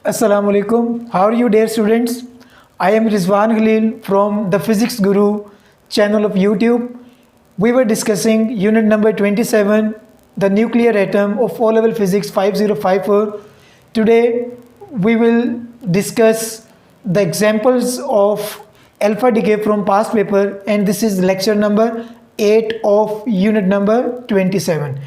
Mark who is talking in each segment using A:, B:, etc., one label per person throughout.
A: Assalamu alaikum. How are you, dear students? I am Rizwan Khalil from the Physics Guru channel of YouTube. We were discussing unit number 27, the nuclear atom of O-level physics 5054. Today we will discuss the examples of alpha decay from past paper, and this is lecture number 8 of unit number 27.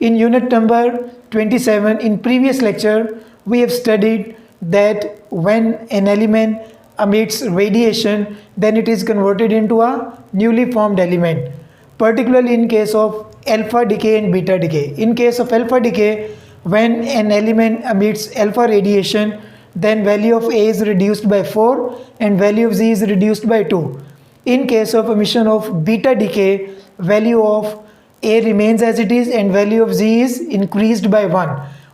A: In unit number 27, in previous lecture, we have studied that when an element emits radiation, then it is converted into a newly formed element, particularly in case of alpha decay and beta decay. In case of alpha decay, when an element emits alpha radiation, then value of A is reduced by 4 and value of Z is reduced by 2. In case of emission of beta decay, value of A remains as it is and value of Z is increased by 1.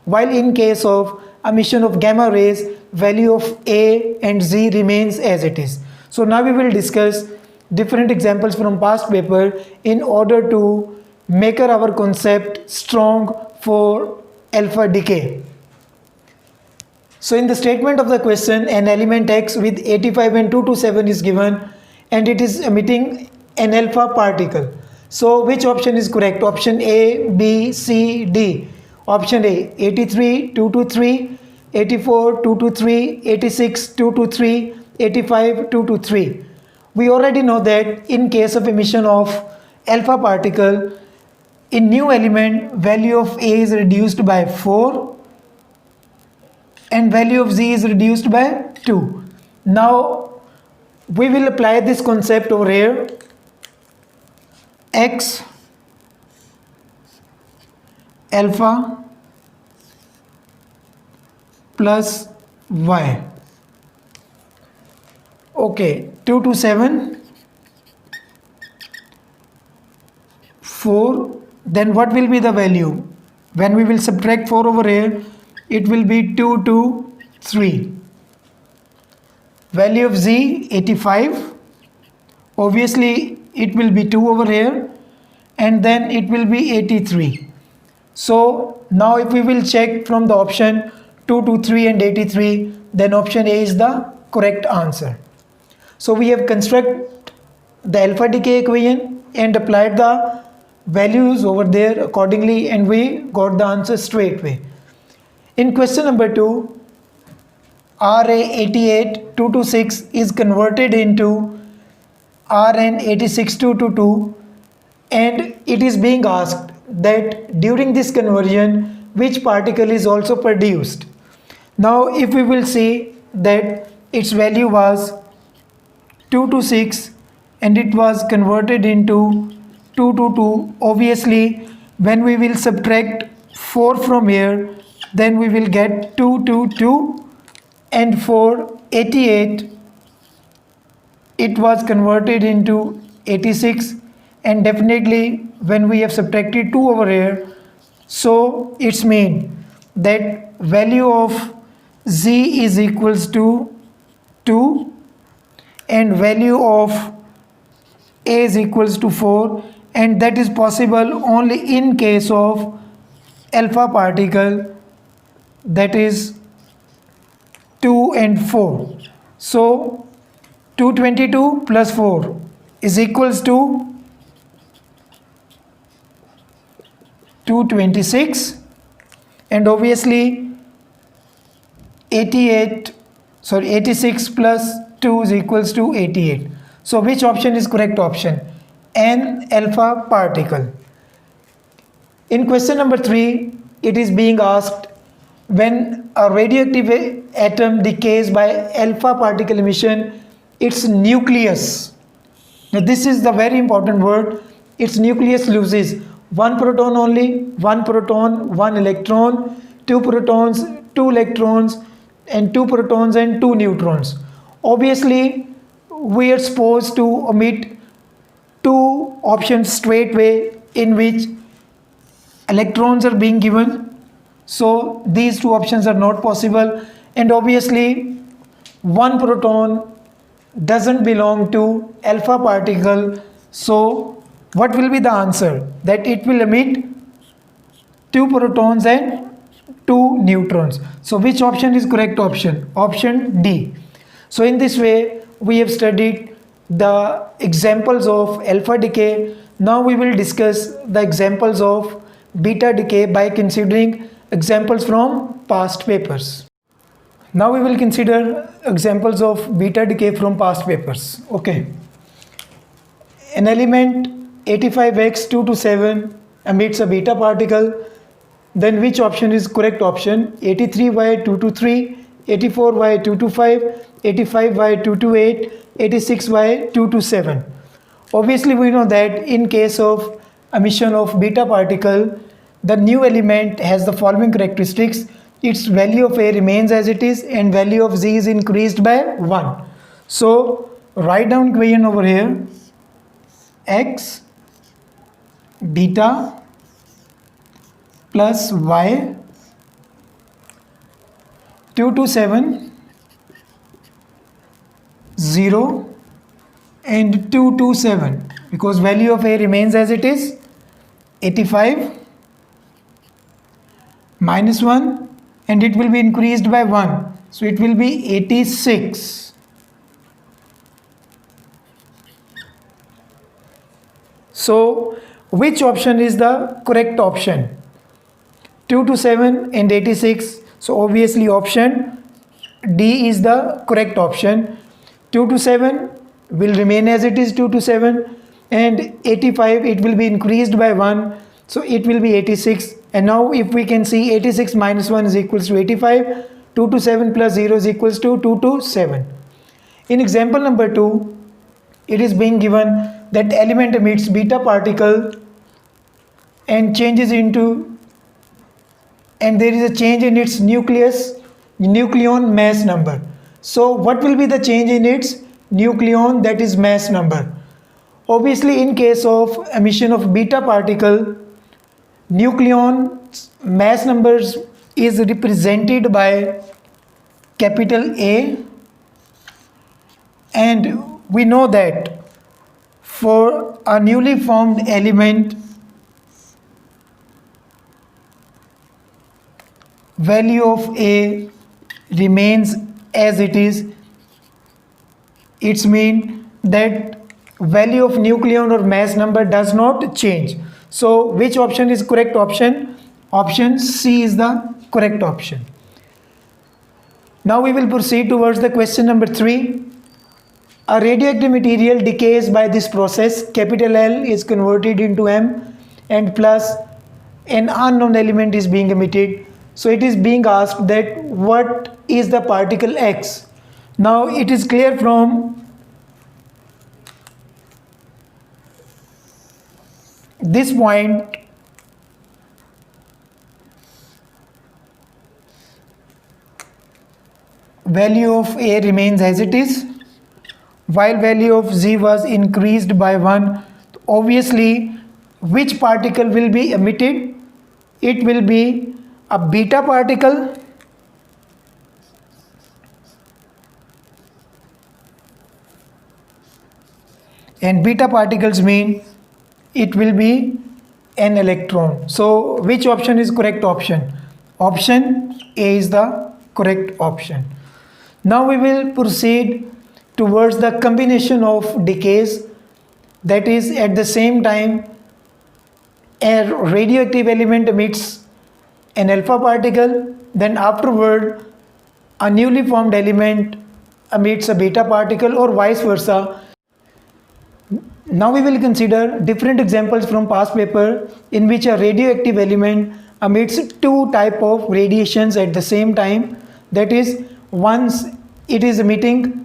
A: While in case of emission of gamma rays, value of A and Z remains as it is. So now we will discuss different examples from past paper in order to make our concept strong for alpha decay. So in the statement of the question, an element X with 85 and 227 is given and it is emitting an alpha particle. So which option is correct? Option A, B, C, D. Option A, 83, 223, 84, 223, 86, 223, 85, 223. We already know that in case of emission of alpha particle, in new element, value of A is reduced by 4 and value of Z is reduced by 2. Now we will apply this concept over here. X alpha plus Y. Okay, 2 to 7, 4. Then what will be the value? When we will subtract 4 over here, it will be 2 to 3. Value of Z 85. Obviously it will be 2 over here and then it will be 83. So now if we will check from the option 2 to 3 and 83, then option A is the correct answer. So we have constructed the alpha decay equation and applied the values over there accordingly, and we got the answer straight away. In question number 2, RA88226 is converted into RN86222 and it is being asked that during this conversion which particle is also produced. Now if we will see that its value was 2 to 6 and it was converted into 2 to 2, obviously when we will subtract 4 from here, then we will get 2 to 2, and for 88 it was converted into 86, and definitely when we have subtracted 2 over here, so it's mean that value of Z is equals to 2 and value of A is equals to 4, and that is possible only in case of alpha particle, that is 2 and 4. So 222 plus 4 is equals to 226, and obviously 86 plus 2 is equals to 88. So which option is correct option? An alpha particle. In question number 3, it is being asked when a radioactive atom decays by alpha particle emission, its nucleus. Now this is the very important word. Its nucleus loses 1 proton only, 1 proton, 1 electron, 2 protons, 2 electrons, and 2 protons and 2 neutrons. Obviously we are supposed to omit 2 options straight away in which electrons are being given. So these 2 options are not possible, and obviously 1 proton doesn't belong to alpha particle. So what will be the answer? That it will emit 2 protons and 2 neutrons. So which option is correct option? Option D. So in this way we have studied the examples of alpha decay. Now we will discuss the examples of beta decay by considering examples from past papers. Now we will consider examples of beta decay from past papers. Okay. An element 85X227 emits a beta particle. Then which option is correct option? 83Y223, 84Y225, 85Y228, 86Y227. Obviously we know that in case of emission of beta particle, the new element has the following characteristics. Its value of A remains as it is and value of Z is increased by 1. So write down equation over here. X beta plus Y 227 0 and 227, because value of A remains as it is. 85 minus 1 and it will be increased by 1, so it will be 86. So which option is the correct option? 227 and 86. So obviously option D is the correct option. 227 will remain as it is, 227, and 85 it will be increased by 1, so it will be 86. And now if we can see, 86 minus 1 is equals to 85, 227 plus 0 is equals to 227. In example number 2, it is being given that element emits beta particle and changes into, and there is a change in its nucleon mass number. So what will be the change in its nucleon, that is mass number? Obviously in case of emission of beta particle, nucleon mass numbers is represented by capital A, and we know that for a newly formed element, value of A remains as it is. It's mean that value of nucleon or mass number does not change. So which option is correct option? Option C is the correct option. Now we will proceed towards the question number 3. A radioactive material decays by this process. Capital L is converted into M and plus an unknown element is being emitted. So it is being asked that what is the particle X. Now it is clear from this point value of A remains as it is, while value of Z was increased by 1. Obviously which particle will be emitted? It will be a beta particle, and beta particles mean it will be an electron. So which option is correct option? Option A is the correct option. Now we will proceed towards the combination of decays, that is at the same time a radioactive element emits an alpha particle, then afterward a newly formed element emits a beta particle, or vice versa. Now we will consider different examples from past paper in which a radioactive element emits two type of radiations at the same time. That is, once it is emitting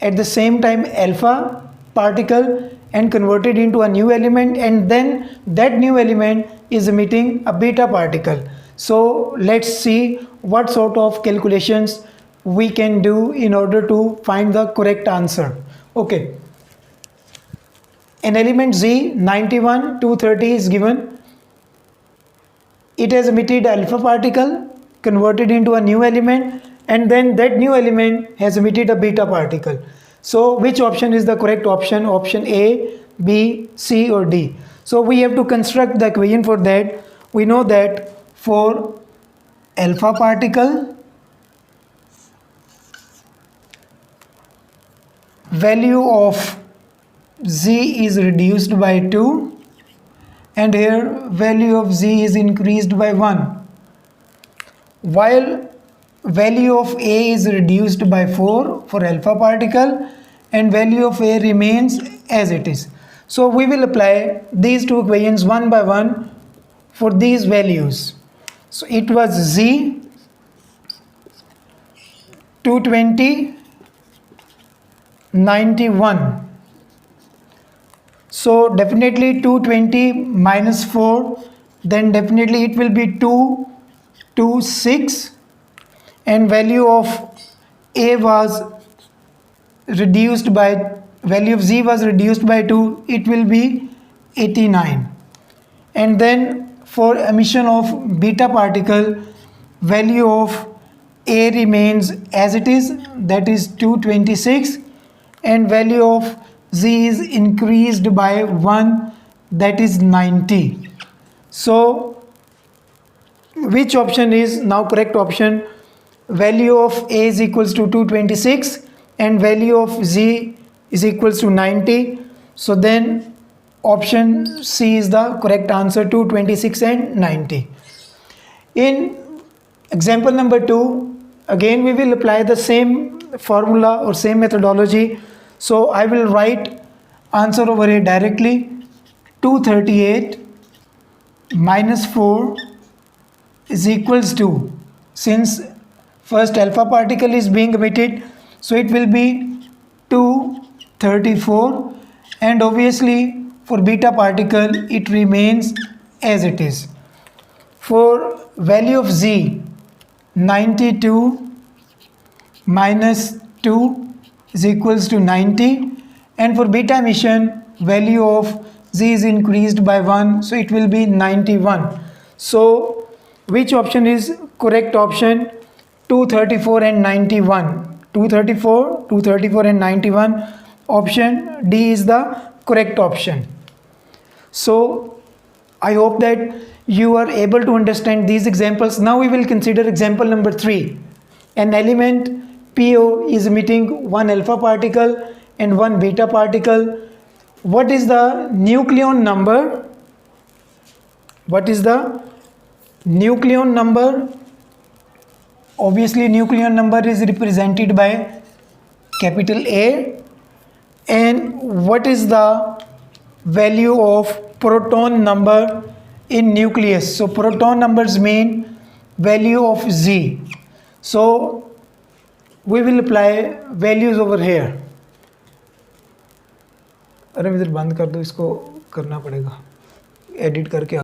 A: at the same time alpha particle and converted into a new element, and then that new element is emitting a beta particle. So let's see what sort of calculations we can do in order to find the correct answer. Okay. An element Z 91230 is given. It has emitted alpha particle, converted into a new element, and then that new element has emitted a beta particle. So which option is the correct option? Option A, B, C or D? So we have to construct the equation for that. We know that for alpha particle, value of z is reduced by 2, and here value of z is increased by 1, while value of a is reduced by 4 for alpha particle and value of a remains as it is. So we will apply these two equations one by one for these values. So it was z 220 91. So definitely 220 minus 4, then definitely it will be 226, and value of a was reduced by, value of z was reduced by 2, it will be 89. And then for emission of beta particle, value of a remains as it is, that is 226, and value of z is increased by 1, that is 90. So which option is now correct option? Value of a is equals to 226 and value of z is equals to 90. So then option C is the correct answer, 226 and 90. In example number 2, again we will apply the same formula or same methodology. So I will write answer over here directly. 238 minus 4 is equals to, since first alpha particle is being emitted, so it will be 234, and obviously for beta particle it remains as it is. For value of z, 92 minus 2 is equals to 90, and for beta emission value of z is increased by 1, so it will be 91. So which option is correct option? 234 and 91. 234 and 91, option D is the correct option. So I hope that you are able to understand these examples. Now we will consider example number 3. An element PO is emitting one alpha particle and one beta particle. What is the nucleon number? What is the nucleon number? Obviously nucleon number is represented by capital A. And what is the value of proton number in nucleus? So proton numbers mean value of Z. So we will apply values over here. अरे इधर बंद कर दो, इसको करना पड़ेगा edit करके।